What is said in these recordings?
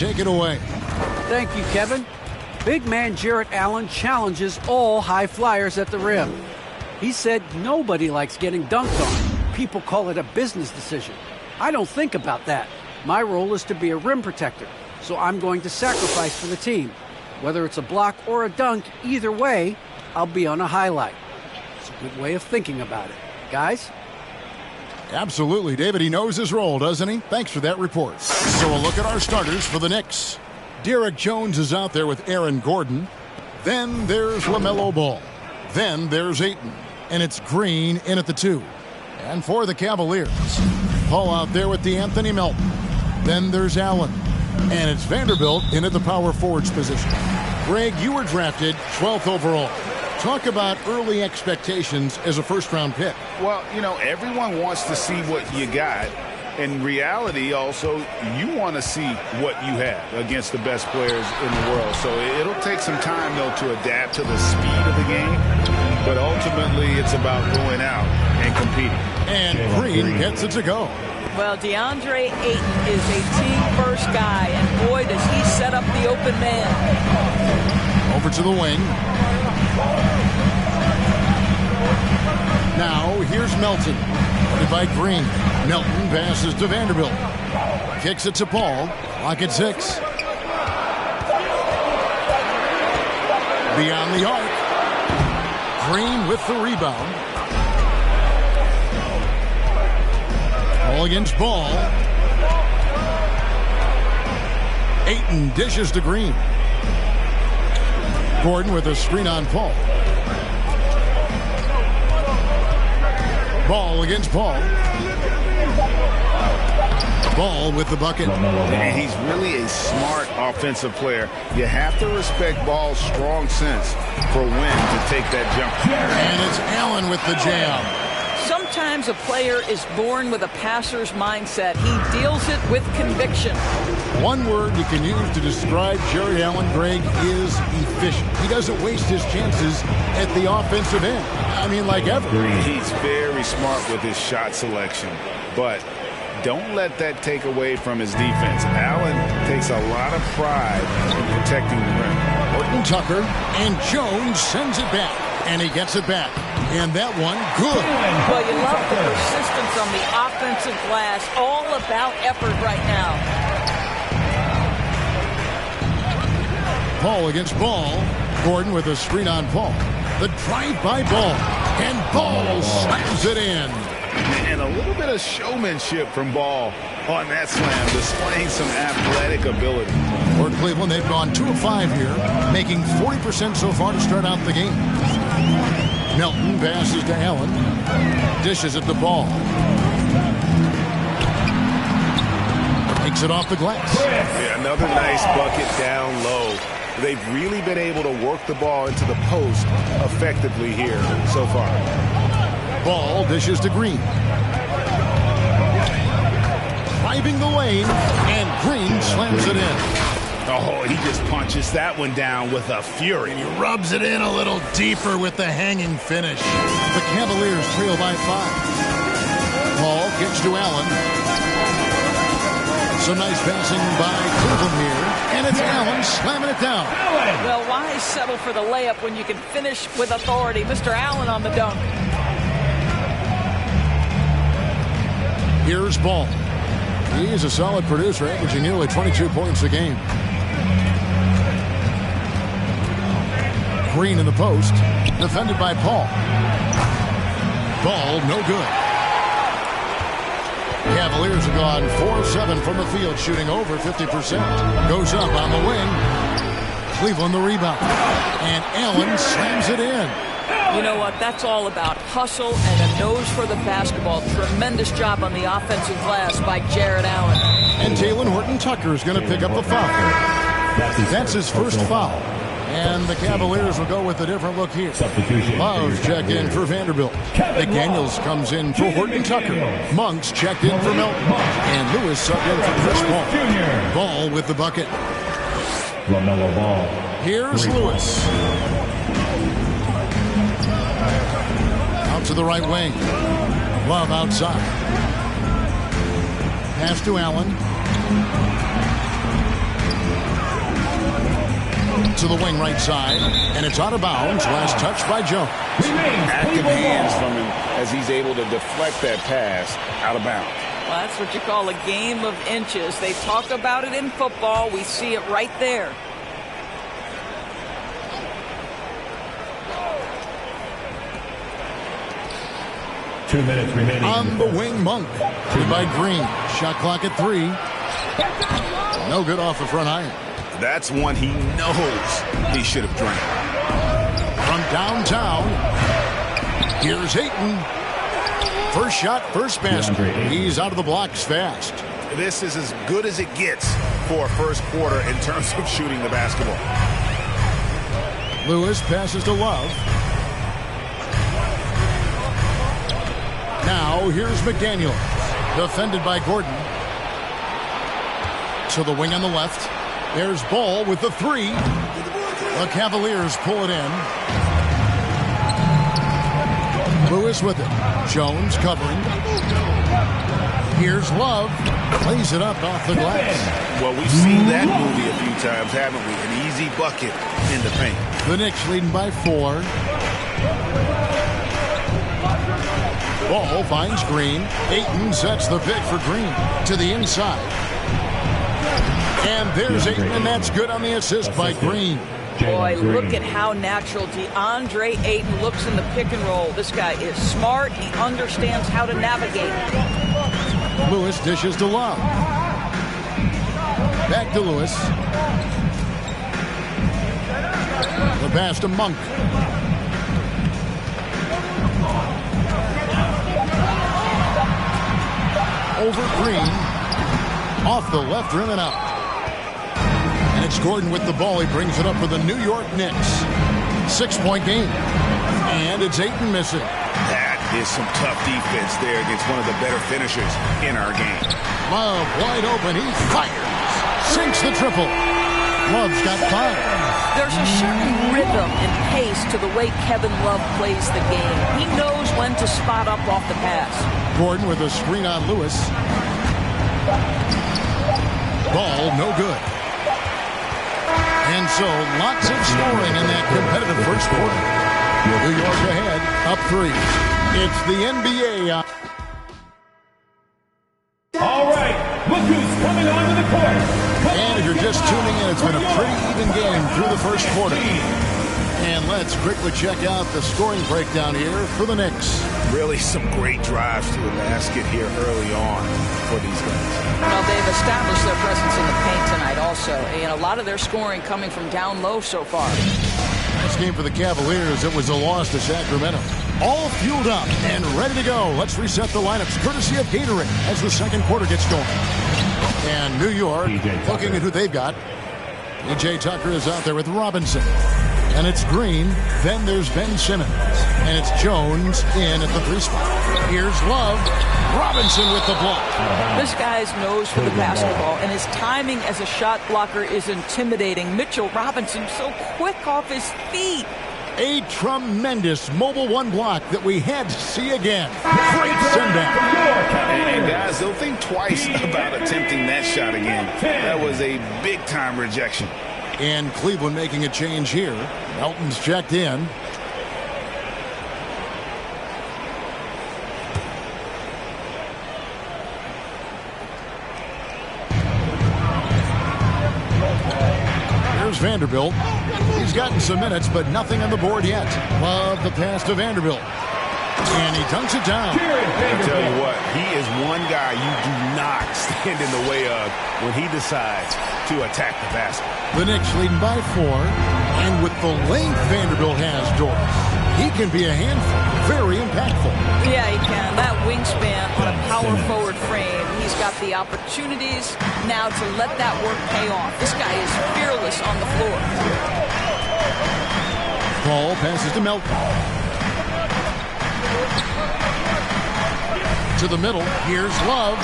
Take it away. Thank you, Kevin. Big man Jarrett Allen challenges all high flyers at the rim. He said nobody likes getting dunked on. People call it a business decision. I don't think about that. My role is to be a rim protector, so I'm going to sacrifice for the team. Whether it's a block or a dunk, either way, I'll be on a highlight. It's a good way of thinking about it. Guys? Absolutely, David. He knows his role, doesn't he? Thanks for that report. So a look at our starters for the Knicks. Derek Jones is out there with Aaron Gordon. Then there's LaMelo Ball. Then there's Ayton. And it's Green in at the 2. And for the Cavaliers, Paul out there with DeAnthony Melton. Then there's Allen. And it's Vanderbilt in at the power forwards position. Greg, you were drafted 12th overall. Talk about early expectations as a first-round pick. Well, you know, everyone wants to see what you got. In reality, also, you want to see what you have against the best players in the world. So it'll take some time, though, to adapt to the speed of the game. But ultimately, it's about going out and competing. And Green gets it to go. Well, DeAndre Ayton is a team-first guy, and boy, does he set up the open man. Over to the wing. Now, here's Melton. Guarded by Green. Melton passes to Vanderbilt. Kicks it to Paul. Clock at 6. Beyond the arc. Green with the rebound. Ball against Ball. Ayton dishes to Green. Gordon with a screen on Paul. Ball against Paul. Ball with the bucket. And he's really a smart offensive player. You have to respect Ball's strong sense for when to take that jump. And it's Allen with the jam. Sometimes a player is born with a passer's mindset. He deals it with conviction. One word you can use to describe Jarrett Allen, Greg, is efficient. He doesn't waste his chances at the offensive end. I mean, like ever. He's very smart with his shot selection, but don't let that take away from his defense. Allen takes a lot of pride in protecting the rim. Horton Tucker, and Jones sends it back, and he gets it back. And that one, good. Well, you love the persistence on the offensive glass. All about effort right now. Paul against Ball. Gordon with a screen on Paul. The drive by Ball. And Ball slams it in. And a little bit of showmanship from Ball on that slam, displaying some athletic ability. For Cleveland, they've gone 2 of 5 here, making 40% so far to start out the game. Melton passes to Allen. Dishes at the Ball. Takes it off the glass. Yeah, another nice bucket down low. They've really been able to work the ball into the post effectively here so far. Ball dishes to Green. Driving the lane, and Green slams it in. Oh, he just punches that one down with a fury. He rubs it in a little deeper with the hanging finish. The Cavaliers trail by 5. Ball kicks to Allen. Some nice passing by Cleveland here, and it's Allen slamming it down. Well, why settle for the layup when you can finish with authority? Mr. Allen on the dunk. Here's Ball. He's a solid producer, averaging nearly 22 points a game. Green in the post, defended by Paul. Ball, no good. Cavaliers have gone 4-7 from the field, shooting over 50%. Goes up on the wing. Cleveland the rebound. And Allen slams it in. You know what? That's all about hustle and a nose for the basketball. Tremendous job on the offensive glass by Jarrett Allen. And Jalen Horton-Tucker is going to pick up the foul. That's his first foul. And the Cavaliers will go with a different look here. Love's checked in for Vanderbilt. McDaniels comes in for Horton-Tucker. Monks checked in for Melton. And Lewis subbed in for Chris Paul. Ball with the bucket. LaMelo Ball. Here's Lewis. Out to the right wing. Love outside. Pass to Allen. To the wing right side, and it's out of bounds. Last touch by Jones. Active hands from him as he's able to deflect that pass out of bounds. Well, that's what you call a game of inches. They talk about it in football. We see it right there. Two minutes remaining. On the wing, Monk. Played by Green. Shot clock at 3. No good off the front iron. That's one he knows he should have drained. From downtown, here's Ayton. First shot, first basket. He's out of the blocks fast. This is as good as it gets for a first quarter in terms of shooting the basketball. Lewis passes to Love. Now here's McDaniel. Defended by Gordon. To the wing on the left. There's Ball with the 3. The Cavaliers pull it in. Lewis with it. Jones covering. Here's Love. Plays it up off the glass. Well, we've seen that movie a few times, haven't we? An easy bucket in the paint. The Knicks leading by 4. Ball finds Green. Ayton sets the pick for Green. To the inside. And there's Ayton, and that's good on the assist by Green. Boy, look at how natural DeAndre Ayton looks in the pick and roll. This guy is smart. He understands how to navigate. Lewis dishes to Love. Back to Lewis. The pass to Monk. Over Green. Off the left rim and out. And it's Gordon with the ball. He brings it up for the New York Knicks. 6-point game. And it's Ayton missing. That is some tough defense there against one of the better finishers in our game. Love wide open. He fires. Sinks the triple. Love's got 5. There's a certain rhythm and pace to the way Kevin Love plays the game. He knows when to spot up off the pass. Gordon with a screen on Lewis. Ball no good. And so lots of scoring in that competitive first quarter. New York ahead, up 3. It's the NBA. All right, look who's coming onto the court. And if you're just tuning in, it's been a pretty even game through the first quarter. And let's quickly check out the scoring breakdown here for the Knicks. Really some great drives to the basket here early on for these guys. Well, they've established their presence in the paint tonight also. And a lot of their scoring coming from down low so far. This game for the Cavaliers, it was a loss to Sacramento. All fueled up and ready to go. Let's reset the lineups courtesy of Gatorade as the second quarter gets going. And New York looking at who they've got. P.J. Tucker is out there with Robinson. And it's Green. Then there's Ben Simmons. And it's Jones in at the 3 spot. Here's Love. Robinson with the block. This guy's nose for the basketball, and his timing as a shot blocker is intimidating. Mitchell Robinson so quick off his feet. A tremendous mobile 1 block that we had to see again. Great send-down. And guys, they'll think twice about attempting that shot again. That was a big-time rejection. And Cleveland making a change here. Melton's checked in. Here's Vanderbilt. He's gotten some minutes, but nothing on the board yet. Love the pass to Vanderbilt. And he dunks it down. I tell you what, he is one guy you do not stand in the way of when he decides to attack the basket. The Knicks leading by 4. And with the length Vanderbilt has, Doris, he can be a handful. Very impactful. Yeah, he can. That wingspan on a power forward frame. He's got the opportunities now to let that work pay off. This guy is fearless on the floor. Ball passes to Melton. To the middle. Here's Love.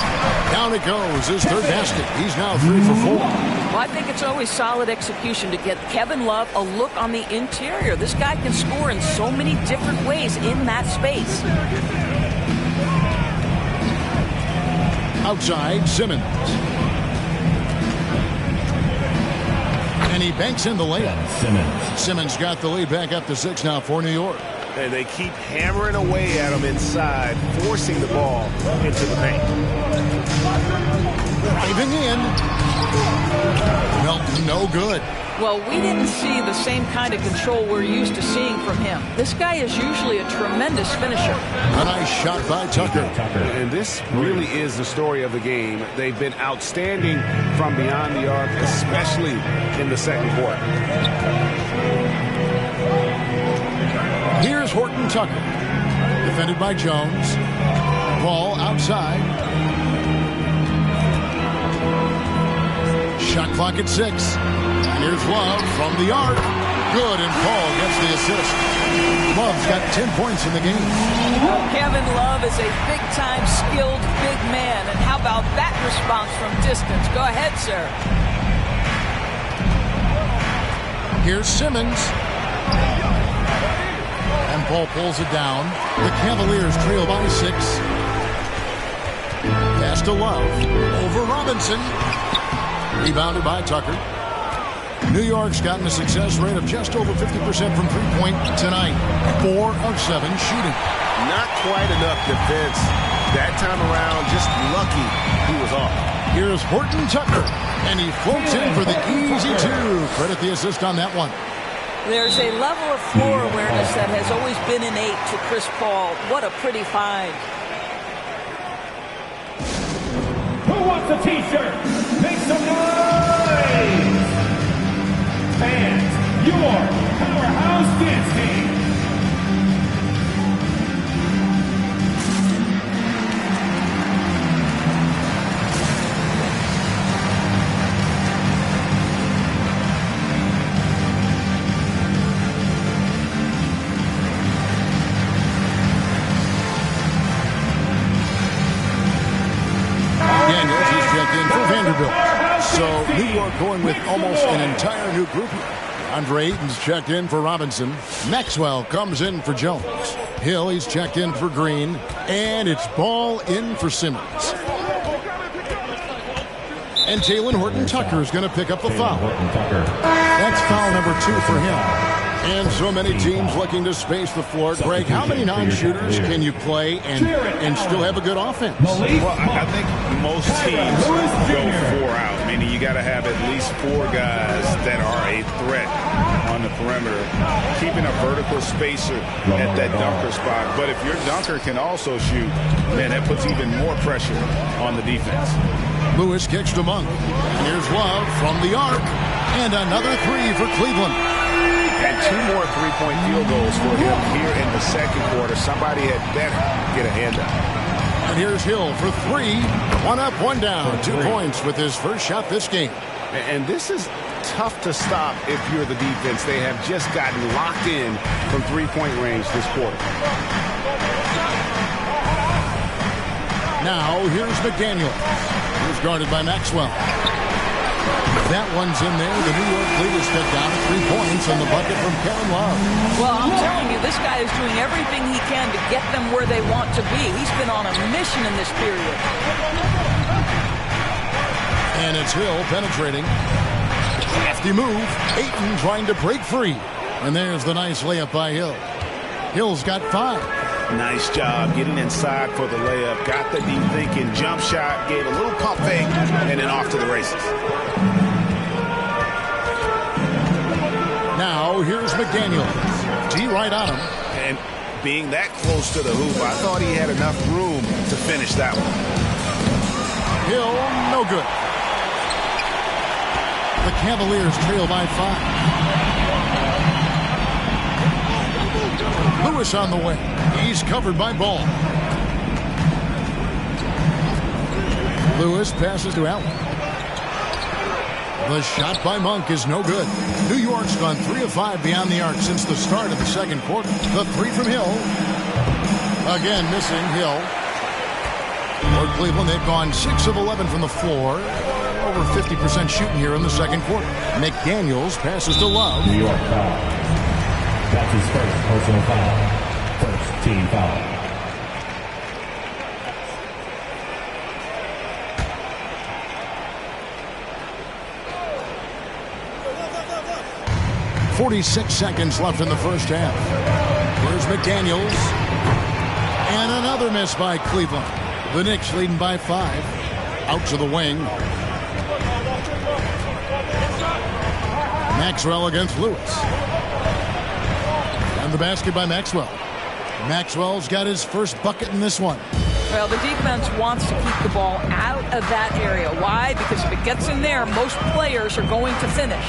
Down it goes. His 3rd basket. He's now 3 for 4. Well, I think it's always solid execution to get Kevin Love a look on the interior. This guy can score in so many different ways in that space. Outside, Simmons. And he banks in the layup. Simmons got the lead back up to 6 now for New York. And they keep hammering away at him inside, forcing the ball into the paint. Driving in. Well, no good. Well, we didn't see the same kind of control we're used to seeing from him. This guy is usually a tremendous finisher. A nice shot by Tucker. And this really is the story of the game. They've been outstanding from beyond the arc, especially in the second quarter. Here's Horton Tucker. Defended by Jones. Ball outside. Shot clock at 6. And here's Love from the arc. Good, and Paul gets the assist. Love's got 10 points in the game. Kevin Love is a big-time, skilled big man. And how about that response from distance? Go ahead, sir. Here's Simmons. And Paul pulls it down. The Cavaliers trail by 6. Pass to Love. Over Robinson. Rebounded by Tucker. New York's gotten a success rate of just over 50% from three-point tonight. 4 of 7 shooting. Not quite enough defense that time around. Just lucky he was off. Here's Horton Tucker. And he floats in for the easy 2. Credit the assist on that one. There's a level of floor awareness that has always been innate to Chris Paul. What a pretty find. Who wants a t-shirt? Make some noise! Fans, your powerhouse dance team. Badnewz is checked in for Vanderbilt. So New York going with almost an entire new group here. Andre Ayton's checked in for Robinson. Maxwell comes in for Jones. Hill, he's checked in for Green. And it's Ball in for Simmons. And Talen Horton-Tucker is going to pick up the foul. That's foul number 2 for him. And so many teams looking to space the floor. Greg, how many non-shooters can you play and still have a good offense? Well, I think most teams go 4 out, meaning you got to have at least 4 guys that are a threat on the perimeter, keeping a vertical spacer at that dunker spot. But if your dunker can also shoot, man, that puts even more pressure on the defense. Lewis kicks to Monk. And here's Love from the arc. And another 3 for Cleveland. And 2 more three-point field goals for him here in the second quarter. Somebody had better get a hand up. And here's Hill for 3. 1 up, 1 down. 2 points with his first shot this game. And this is tough to stop if you're the defense. They have just gotten locked in from three-point range this quarter. Now here's McDaniel. He's guarded by Maxwell. That one's in there. The New York Leaders stepped down at 3 points on the bucket from Kevin Love. Well, I'm telling you, this guy is doing everything he can to get them where they want to be. He's been on a mission in this period. And it's Hill penetrating. Hefty move. Ayton trying to break free. And there's the nice layup by Hill. Hill's got 5. Nice job getting inside for the layup. Got the deep thinking jump shot, gave a little pump fake, and then off to the races. Now here's McDaniel. D right on him. And being that close to the hoop, I thought he had enough room to finish that one. Hill, no good. The Cavaliers trail by 5. Lewis on the way. He's covered by Ball. Lewis passes to Allen. The shot by Monk is no good. New York's gone 3 of 5 beyond the arc since the start of the second quarter. The 3 from Hill. Again missing Hill. For Cleveland, they've gone 6 of 11 from the floor. Over 50% shooting here in the second quarter. McDaniels passes to Love. New York foul. That's his first personal foul. First team foul. 46 seconds left in the first half. Here's McDaniels. And another miss by Cleveland. The Knicks leading by 5. Out to the wing. Maxwell against Lewis. And the basket by Maxwell. Maxwell's got his first bucket in this one. Well, the defense wants to keep the ball out of that area. Why? Because if it gets in there, most players are going to finish.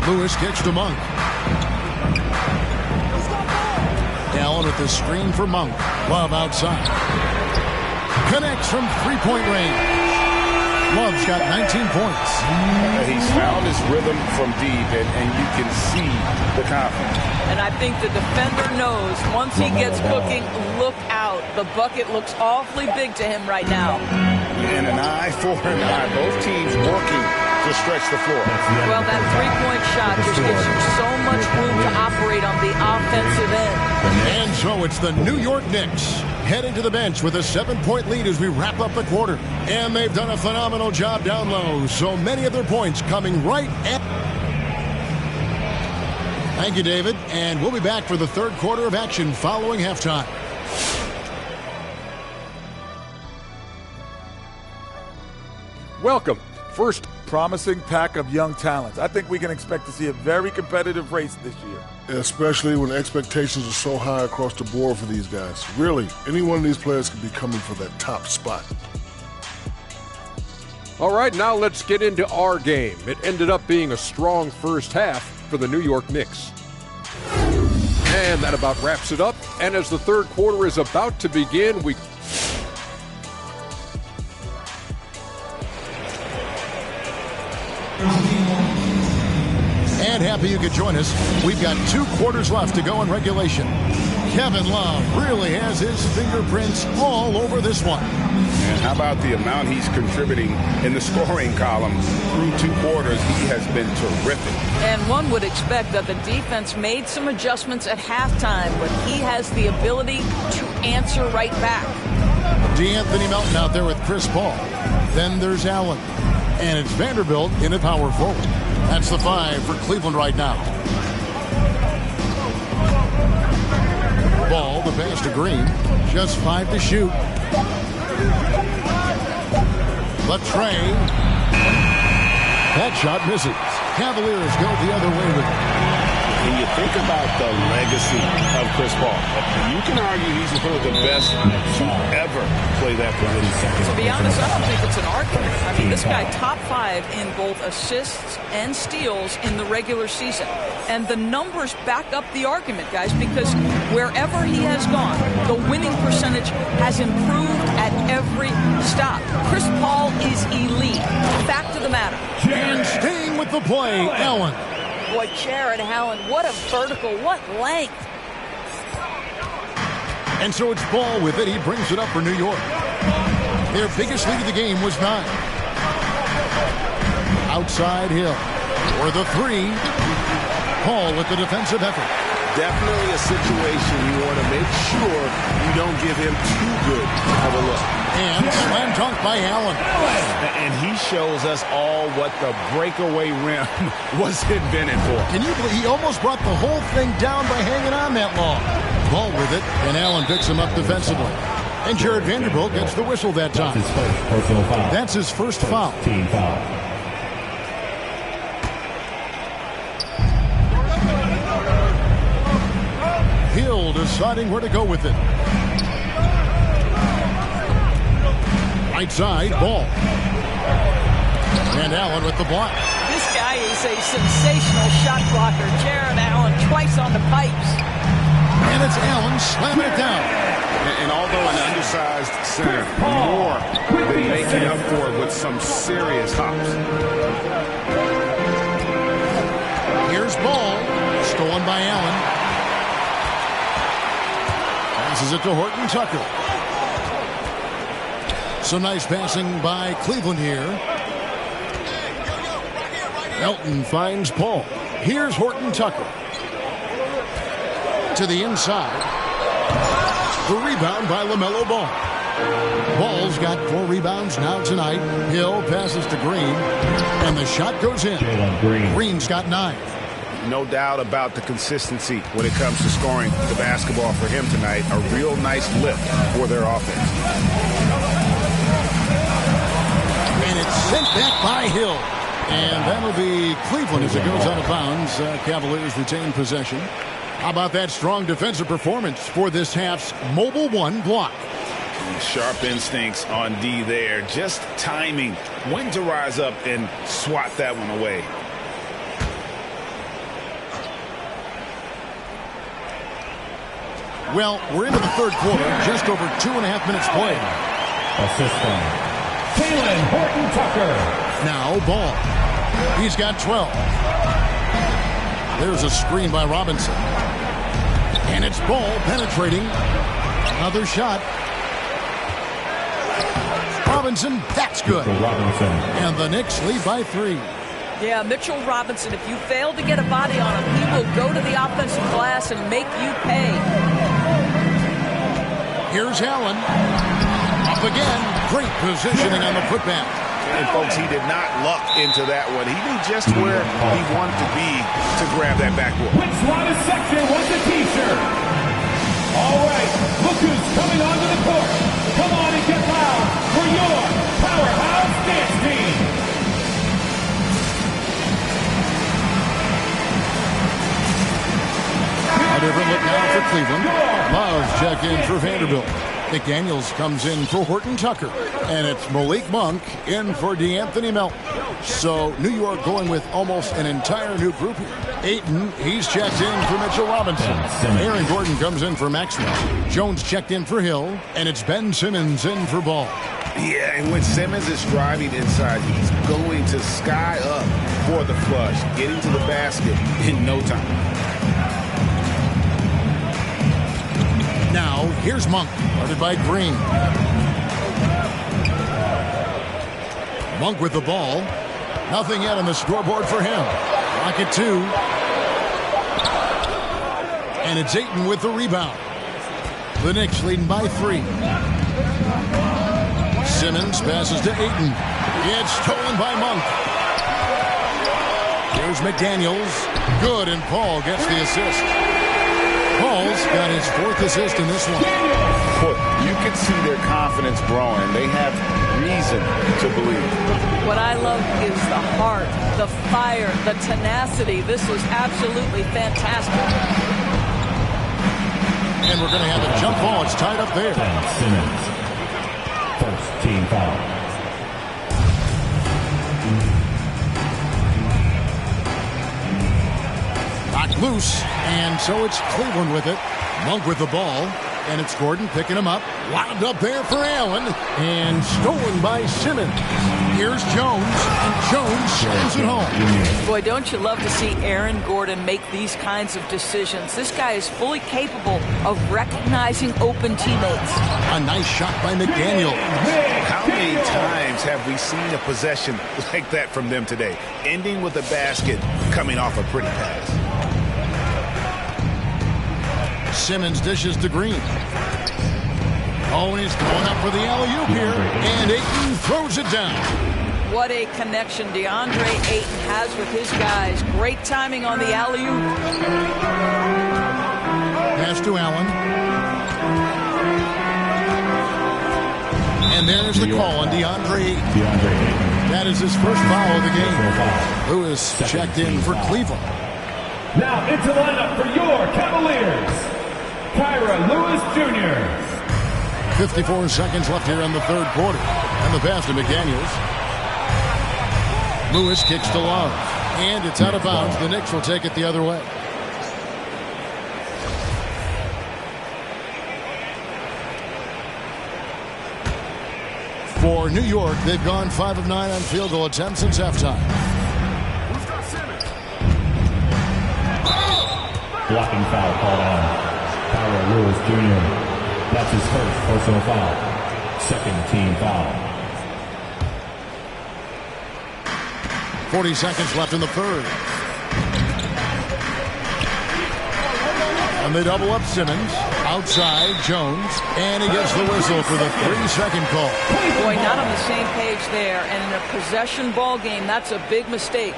Lewis kicks to Monk. Allen with the screen for Monk. Love outside. Connects from three-point range. Love's got 19 points. He's found his rhythm from deep, and you can see the confidence. And I think the defender knows once he gets cooking, look out. The bucket looks awfully big to him right now. And an eye for an eye. Both teams working to stretch the floor. Well, that three-point shot just gives you so much room to operate on the offensive end. And so it's the New York Knicks heading to the bench with a 7-point lead as we wrap up the quarter. And they've done a phenomenal job down low. So many of their points coming right at... Thank you, David. And we'll be back for the third quarter of action following halftime. Welcome. First promising pack of young talents. I think we can expect to see a very competitive race this year. Especially when expectations are so high across the board for these guys. Really, any one of these players could be coming for that top spot. All right, now let's get into our game. It ended up being a strong first half for the New York Knicks. And that about wraps it up. And as the third quarter is about to begin, we... And happy you could join us. We've got 2 quarters left to go in regulation. Kevin Love really has his fingerprints all over this one. And how about the amount he's contributing in the scoring column through 2 quarters? He has been terrific. And one would expect that the defense made some adjustments at halftime, but he has the ability to answer right back. DeAnthony Melton out there with Chris Paul. Then there's Allen. And it's Vanderbilt in at power forward. That's the 5 for Cleveland right now. Ball, the pass to Green. Just 5 to shoot. Latrey. That shot misses. Cavaliers go the other way with it. When you think about the legacy of Chris Paul, you can argue he's one of the best to ever play that position. To be honest, I don't think it's an argument. I mean, this guy top 5 in both assists and steals in the regular season. And the numbers back up the argument, guys, because wherever he has gone, the winning percentage has improved at every stop. Chris Paul is elite. Fact of the matter. And staying with the play, Allen. Boy, Jared Allen, what a vertical, what length. And so it's Ball with it. He brings it up for New York. Their biggest lead of the game was 9. Outside Hill for the 3. Paul with the defensive effort. Definitely a situation you want to make sure you don't give him too good of a look. And slam dunk by Allen. And he shows us all what the breakaway rim was invented for. Can you believe he almost brought the whole thing down by hanging on that long? Ball with it, and Allen picks him up defensively. And Jared Vanderbilt gets the whistle that time. That's his first personal foul. That's his first foul. Team foul. Hill deciding where to go with it. Right side, Ball. And Allen with the block. This guy is a sensational shot blocker. Jared Allen twice on the pipes. And it's Allen slamming it down. And although an undersized center, more than making up for it with some serious hops. Here's Ball. Stolen by Allen. Passes it to Horton Tucker. Some nice passing by Cleveland here. Melton finds Paul. Here's Horton Tucker. To the inside. The rebound by LaMelo Ball. Ball's got 4 rebounds now tonight. Hill passes to Green. And the shot goes in. Jalen Green. Green's got 9. No doubt about the consistency when it comes to scoring the basketball for him tonight. A real nice lift for their offense. And it's sent back by Hill. And that'll be Cleveland as it goes out of bounds. Cavaliers retain possession. How about that strong defensive performance for this half's mobile one block? Sharp instincts on D there. Just timing when to rise up and swat that one away. Well, we're into the third quarter. Just over 2.5 minutes played. Assistant. Taylor Horton-Tucker. Now Ball. He's got 12. There's a screen by Robinson. And it's Ball penetrating. Another shot. Robinson, that's good. Robinson. And the Knicks lead by 3. Yeah, Mitchell Robinson, if you fail to get a body on him, he will go to the offensive glass and make you pay. Here's Allen. Up again. Great positioning on the putback. And, folks, he did not luck into that one. He knew just where he wanted to be to grab that backboard. Which line of section wants a T-shirt? All right, look who's coming onto the court. Come on and get loud for your powerhouse dance team. A different look now for Cleveland. Love check in for Vanderbilt. McDaniels comes in for Horton-Tucker. And it's Malik Monk in for DeAnthony Melton. So New York going with almost an entire new group here. Ayton, he's checked in for Mitchell Robinson. Aaron Gordon comes in for Maxwell. Jones checked in for Hill. And it's Ben Simmons in for Ball. Yeah, and when Simmons is driving inside, he's going to sky up for the flush, getting to the basket in no time. Now, here's Monk, guarded by Green. Monk with the ball. Nothing yet on the scoreboard for him. Rocket 2. And it's Ayton with the rebound. The Knicks leading by 3. Simmons passes to Ayton. It's stolen by Monk. Here's McDaniels. Good, and Paul gets the assist. Paul's got his 4th assist in this one. You can see their confidence growing. They have reason to believe. What I love is the heart, the fire, the tenacity. This was absolutely fantastic. And we're going to have a jump ball. It's tied up there. Simmons. First team foul. Knocked loose, and so it's Cleveland with it. Monk with the ball, and it's Gordon picking him up. Lobbed up there for Allen, and stolen by Simmons. Here's Jones, and Jones sends it home. Boy, don't you love to see Aaron Gordon make these kinds of decisions. This guy is fully capable of recognizing open teammates. A nice shot by McDaniel. How many times have we seen a possession like that from them today? Ending with a basket, coming off a pretty pass. Simmons dishes to Green. Oh, and he's going up for the alley-oop here. And Ayton throws it down. What a connection DeAndre Ayton has with his guys. Great timing on the alley-oop. Pass to Allen. And there's the call on DeAndre Ayton. That is his first foul of the game. Lewis checked in for Cleveland. Now into the lineup for your Cavaliers, Kyra Lewis Jr. 54 seconds left here in the third quarter. And the pass to McDaniels. Lewis kicks to Love. And it's out of bounds. The Knicks will take it the other way. For New York, they've gone 5 of 9 on field goal attempts since halftime. Blocking foul called on Kyra Lewis Jr. That's his first personal foul. Second team foul. 40 seconds left in the third. And they double up Simmons. Outside, Jones. And he gets the whistle for the 3-second call. Boy, not on the same page there. And in a possession ball game, that's a big mistake.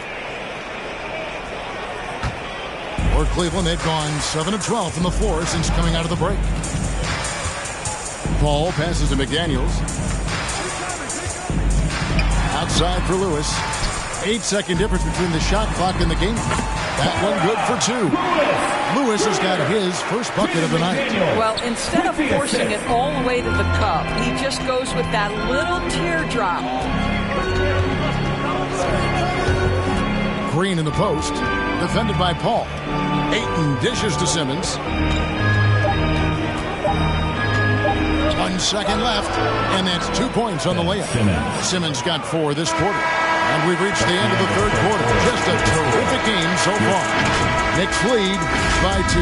For Cleveland, they've gone 7 of 12 from the floor since coming out of the break. Paul passes to McDaniels. Outside for Lewis. 8-second difference between the shot clock and the game. That one good for 2. Lewis has got his first bucket of the night. Well, instead of forcing it all the way to the cup, he just goes with that little teardrop. Green in the post. Defended by Paul. Ayton dishes to Simmons. 1 second left, and that's 2 points on the layup. Simmons got 4 this quarter. And we've reached the end of the third quarter. Just a terrific game so far. Knicks lead by 2.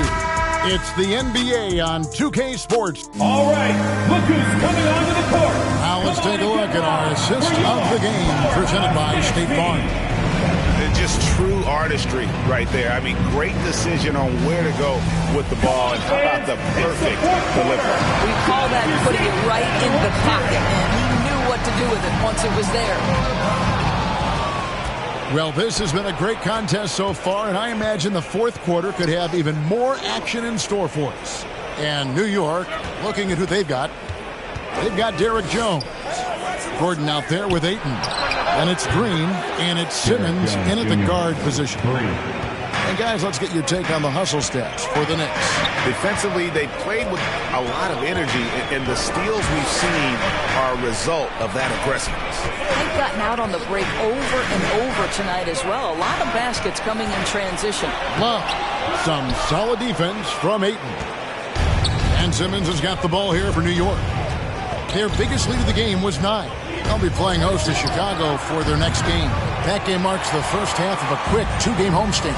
It's the NBA on 2K Sports. All right, look who's coming onto the court. Now let's take a look at our assist of the game presented by State Farm. Just true artistry right there. I mean, great decision on where to go with the ball, and how about the perfect delivery. We call that putting it right in the pocket, and he knew what to do with it once it was there. Well, this has been a great contest so far, and I imagine the fourth quarter could have even more action in store for us. And New York, looking at who they've got Derek Jones. Gordon out there with Ayton. And it's Green, and it's Simmons in at the guard position. And guys, let's get your take on the hustle stats for the Knicks. Defensively, they played with a lot of energy, and the steals we've seen are a result of that aggressiveness. They've gotten out on the break over and over tonight as well. A lot of baskets coming in transition. Well, some solid defense from Ayton. And Simmons has got the ball here for New York. Their biggest lead of the game was 9. They'll be playing host to Chicago for their next game. That game marks the first half of a quick 2-game homestand.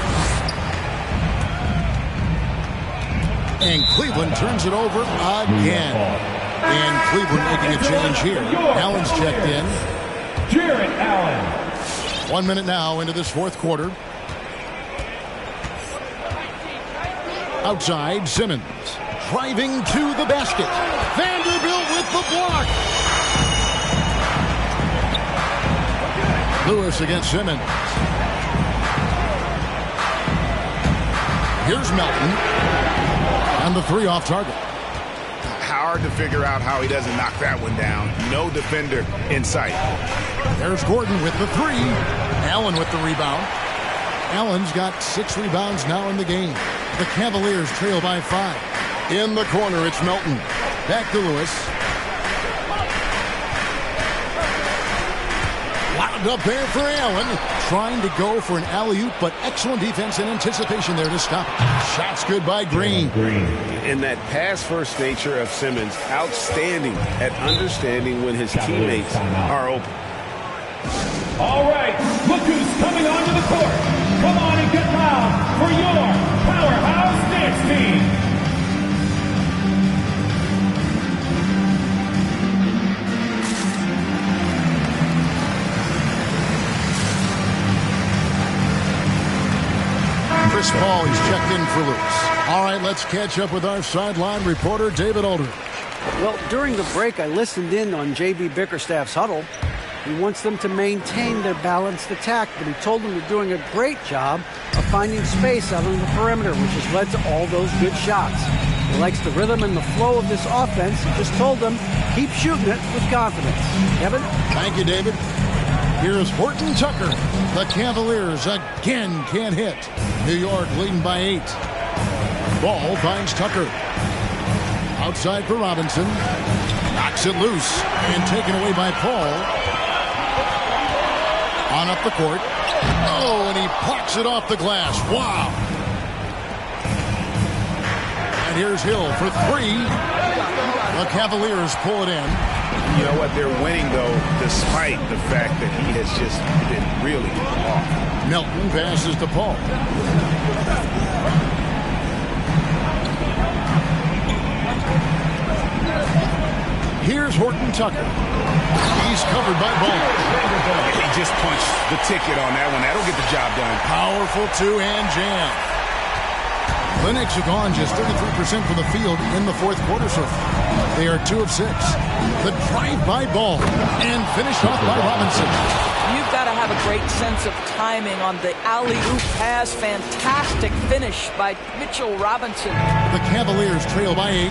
And Cleveland turns it over again. And Cleveland making a change here. Allen's checked in. Jarrett Allen. 1 minute now into this fourth quarter. Outside, Simmons. Driving to the basket. Vanderbilt with the block. Lewis against Simmons. Here's Melton. And the 3 off target. Hard to figure out how he doesn't knock that one down. No defender in sight. There's Gordon with the 3. Allen with the rebound. Allen's got 6 rebounds now in the game. The Cavaliers trail by 5. In the corner, it's Melton. Back to Lewis. Wound up there for Allen. Trying to go for an alley-oop, but excellent defense and anticipation there to stop. Shots good by Green. And that pass-first nature of Simmons, outstanding at understanding when his teammates are open. All right, look who's coming onto the court. Come on and get loud for your powerhouse Knicks team. Chris Paul, he's checked in for Lewis. All right, let's catch up with our sideline reporter, David Aldridge. Well, during the break, I listened in on J.B. Bickerstaff's huddle. He wants them to maintain their balanced attack, but he told them they're doing a great job of finding space out on the perimeter, which has led to all those good shots. He likes the rhythm and the flow of this offense. He just told them, keep shooting it with confidence. Kevin? Thank you, David. Here's Horton Tucker. The Cavaliers again can't hit. New York leading by 8. Ball finds Tucker. Outside for Robinson. Knocks it loose and taken away by Paul. On up the court. Oh, and he plucks it off the glass. Wow. And here's Hill for 3. The Cavaliers pull it in. You know what? They're winning, though, despite the fact that he has just been really off. Melton passes to Paul. Here's Horton Tucker. He's covered by Ball. He just punched the ticket on that one. That'll get the job done. Powerful 2-hand jam. The Knicks have gone just 33% from the field in the fourth quarter so far. They are 2 of 6. The drive by Ball and finished off by Robinson. You've got to have a great sense of timing on the alley-oop pass. Fantastic finish by Mitchell Robinson. The Cavaliers trail by 8.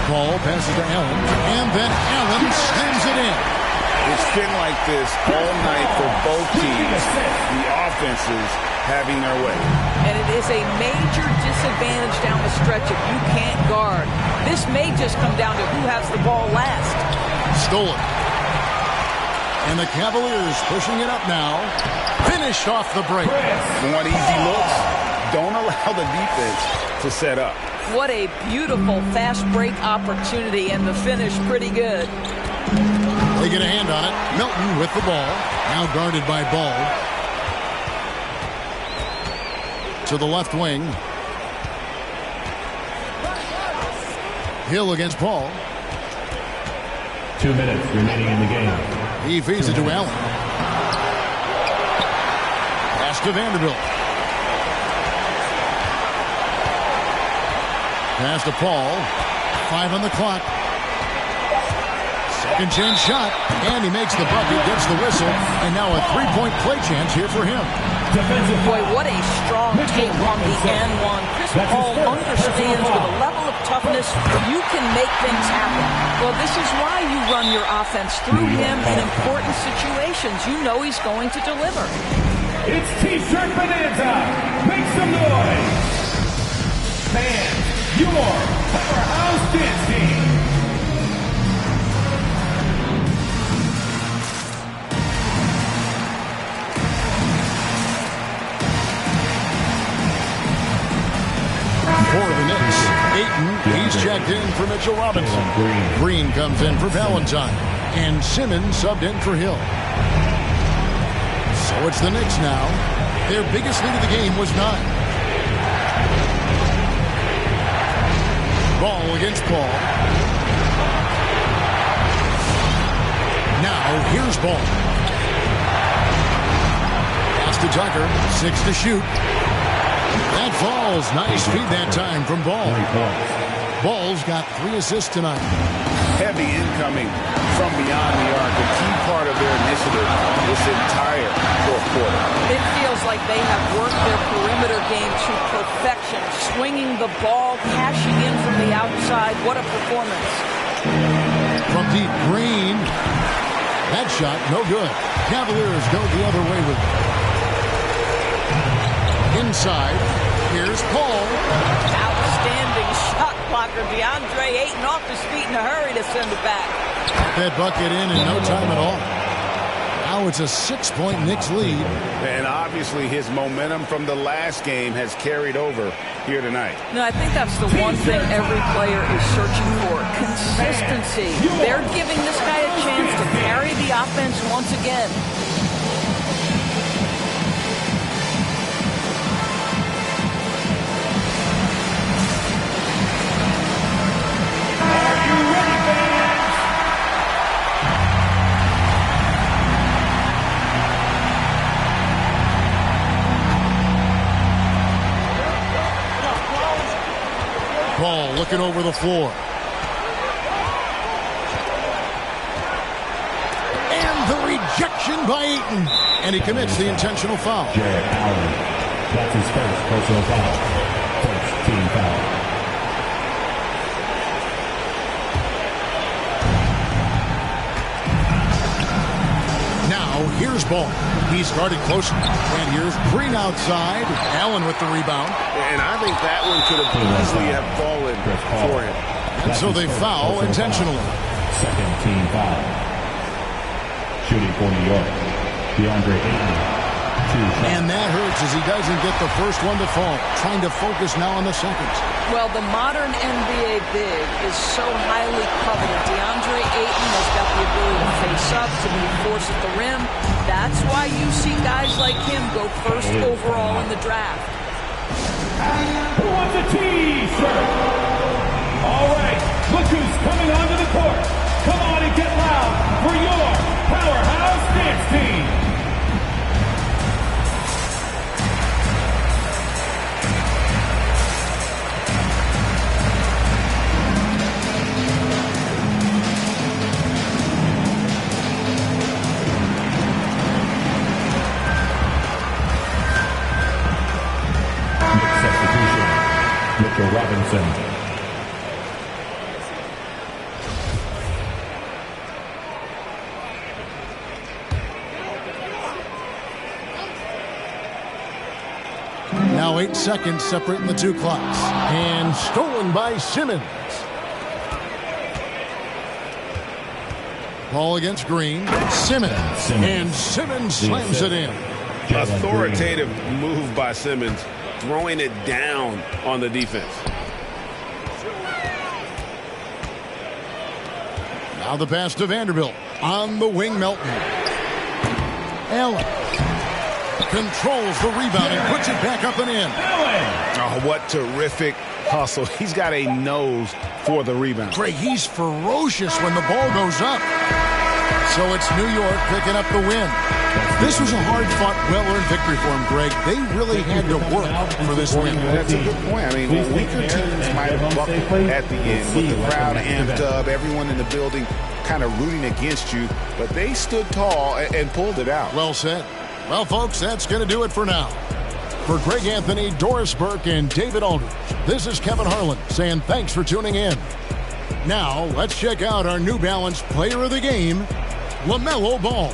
Ball passes to Allen, and then Allen slams it in. It's been like this all night for both teams. The offenses having their way. And it is a major disadvantage down the stretch if you can't guard. This may just come down to who has the ball last. Stolen. And the Cavaliers pushing it up now. Finished off the break. Want easy looks? Don't allow the defense to set up. What a beautiful fast break opportunity, and the finish pretty good. They get a hand on it. Milton with the ball. Now guarded by Ball. To the left wing. Hill against Paul. 2 minutes remaining in the game. He feeds it to Allen. Pass to Vanderbilt. Pass to Paul. 5 on the clock. Second chance shot. And he makes the bucket, gets the whistle. And now a three-point play chance here for him. Boy, what a strong take on the and one. Chris Paul understands with a level of toughness, you can make things happen. Well, this is why you run your offense through him in important situations. You know he's going to deliver. It's T-shirt Bonanza. Make some noise. Fans, your powerhouse dance team. For the Knicks, Ayton, he's checked in for Mitchell Robinson. Green comes in for Valentine. And Simmons subbed in for Hill. So it's the Knicks now. Their biggest lead of the game was 9. Ball against Paul. Now here's Ball. Pass to Tucker. 6 to shoot. That falls. Nice feed that time from Ball. Ball's got 3 assists tonight. Heavy incoming from beyond the arc. A key part of their initiative this entire fourth quarter. It feels like they have worked their perimeter game to perfection. Swinging the ball, cashing in from the outside. What a performance. From deep, Green. That shot, no good. Cavaliers go the other way with it. Inside, here's Paul. Outstanding shot blocker. DeAndre Ayton off his feet in a hurry to send it back. That bucket in no time at all. Now it's a 6-point Knicks lead. And obviously his momentum from the last game has carried over here tonight. No, I think that's the one thing every player is searching for. Consistency. They're giving this guy a chance to carry the offense once again. Paul looking over the floor. And the rejection by Ayton. And he commits the intentional foul. Jarrett Allen. That's his first personal foul. First team foul. Now here's Ball. He's guarded closer. And here's Green outside. Allen with the rebound. And I think that one could have easily have fallen for him. And so they foul intentionally. Second team foul. Shooting for New York. DeAndre Ayton. 2 shots. And that hurts as he doesn't get the first one to fall. Trying to focus now on the seconds. Well, the modern NBA big is so highly coveted. DeAndre Ayton has got the ability to face up, to be forced at the rim. That's why you see guys like him go first overall in the draft. Who wants a T-shirt? All right, look who's coming onto the court. Come on and get loud for your powerhouse dance team. Robinson. Now 8 seconds separating the two clocks. And stolen by Simmons. Ball against Green. Simmons. And Simmons slams it in. Authoritative move by Simmons, throwing it down on the defense. Now the pass to Vanderbilt. On the wing, Melton. Allen controls the rebound and puts it back up and in. Oh, what terrific hustle. He's got a nose for the rebound. Greg, he's ferocious when the ball goes up. So it's New York picking up the win. This was a hard-fought, well-earned victory for him, Greg. They really had to work for this win. That's a good point. I mean, weaker teams might have buckled at the end with the crowd amped up, everyone in the building kind of rooting against you, but they stood tall and pulled it out. Well said. Well, folks, that's going to do it for now. For Greg Anthony, Doris Burke, and David Aldridge, this is Kevin Harlan saying thanks for tuning in. Now, let's check out our New Balance Player of the Game, LaMelo Ball.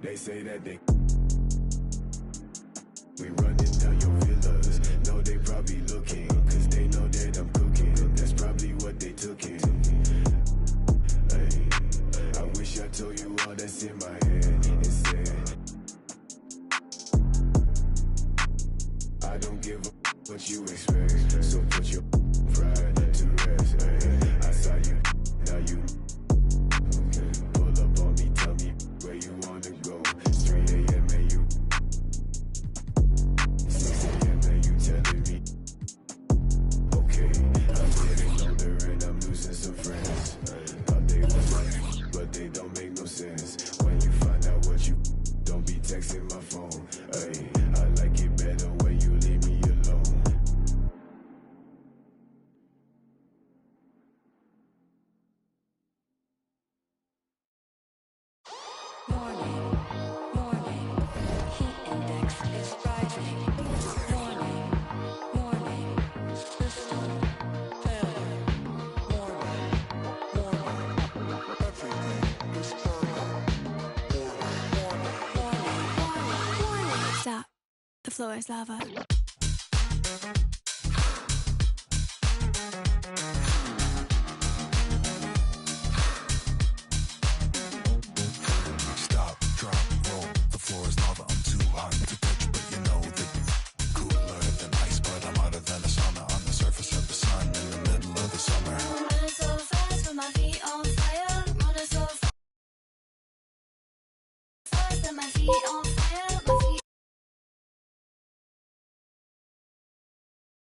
They say that they we running down your villas. No, they probably looking, cause they know that I'm cooking. That's probably what they took in. Hey, I wish I told you all that's in my head. Instead, I don't give a what you expect. So put your pride to rest. Hey, I saw you, now you. Okay, pull up on me, tell me where you wanna go. It's 3 a.m. and you 6 a.m. and you telling me. Okay, I'm getting older and I'm losing some friends. Thought they was right, but they don't make no sense. When you find out what you don't be texting my phone. Hey, I like it better when you leave me alone. Stop. The floor is lava. Stop, drop, roll. The floor is lava. I'm too hot to touch, but you know that cooler than ice, but I'm hotter than a sauna on the surface of the sun in the middle of the summer. Running so fast with my feet on fire. Running so fast with my feet on fire.